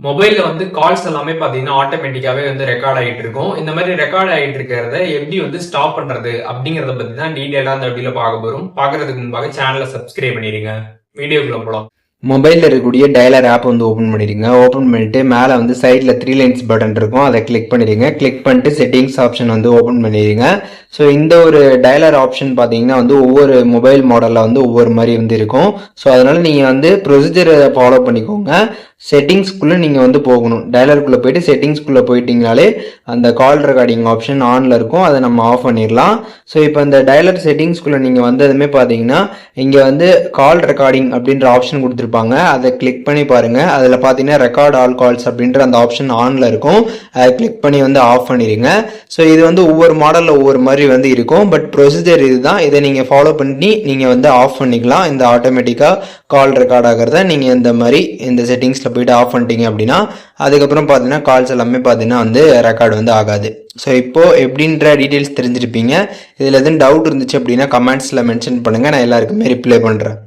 மொபைல்ல வந்து கால்ஸ் எல்லாமே பாத்தீங்கன்னா ஆட்டோமேட்டிக்காவே வந்து ரெக்கார்ட் ஆகிட்டு இருக்கும். இந்த மாதிரி ரெக்கார்ட் ஆகிட்டு இருக்கிறத எப்படி வந்து ஸ்டாப் பண்றது அப்படிங்கறத பத்தி தான் டீடைலா அந்த வீடியோல பார்க்க போறோம். பாக்குறதுக்கு முன்பாக சேனலை சப்ஸ்கிரைப் பண்ணிடுங்க. வீடியோக்குள்ள போலாம். மொபைலில் இருக்கக்கூடிய டயலர் ஆப் வந்து ஓப்பன் பண்ணிடுங்க. ஓப்பன் பண்ணிட்டு மேலே வந்து சைடில் 3 லைன்ஸ் பட்டன் இருக்கும், அதை கிளிக் பண்ணிடுங்க. கிளிக் பண்ணிட்டு செட்டிங்ஸ் ஆப்ஷன் வந்து ஓப்பன் பண்ணிடுங்க. ஸோ இந்த ஒரு டயலர் ஆப்ஷன் பார்த்தீங்கன்னா வந்து ஒவ்வொரு மொபைல் மாடலில் வந்து ஒவ்வொரு மாதிரி வந்து இருக்கும். ஸோ அதனால நீங்கள் வந்து ப்ரொசீஜரை ஃபாலோ பண்ணிக்கோங்க. செட்டிங்ஸ்குள்ளே நீங்கள் வந்து போகணும். டயலருக்குள்ளே போயிட்டு செட்டிங்ஸ்குள்ளே போயிட்டீங்கனாலே அந்த கால் ரெக்கார்டிங் ஆப்ஷன் ஆனில் இருக்கும், அதை நம்ம ஆஃப் பண்ணிடலாம். ஸோ இப்போ இந்த டயலர் செட்டிங்ஸ்குள்ளே நீங்கள் வந்ததுமே பார்த்தீங்கன்னா இங்கே வந்து கால் ரெக்கார்டிங் அப்படின்ற ஆப்ஷன் கொடுத்துருப்பாங்க. அதை கிளிக் பண்ணி பாருங்க. அதில் பார்த்தீங்கன்னா ரெக்கார்ட் ஆல் கால்ஸ் அப்படின்ற அந்த ஆப்ஷன் ஆனில் இருக்கும், அதை கிளிக் பண்ணி வந்து ஆஃப் பண்ணிடுங்க. ஸோ இது வந்து ஒவ்வொரு மாடலில் ஒவ்வொரு மாதிரி வந்து இருக்கும். பட் ப்ரொசீஜர் இதுதான். இதை நீங்கள் ஃபாலோ பண்ணி நீங்கள் வந்து ஆஃப் பண்ணிக்கலாம். இந்த ஆட்டோமேட்டிக்காக கால் ரெக்கார்ட் ஆகிறத நீங்கள் இந்த மாதிரி இந்த செட்டிங்ஸில் போயிட்டு ஆஃப் பண்ணிட்டீங்க அப்படின்னா அதுக்கப்புறம் பார்த்தீங்கன்னா கால்ஸ் எல்லாமே பார்த்தீங்கன்னா வந்து ரெக்கார்டு வந்து ஆகாது. ஸோ இப்போது எப்படின்ற டீட்டெயில்ஸ் தெரிஞ்சிருப்பீங்க. இதில் எதுவும் டவுட் இருந்துச்சு அப்படின்னா கமெண்ட்ஸில் மென்ஷன் பண்ணுங்கள், நான் எல்லாருக்குமே ரிப்ளை பண்ணுறேன்.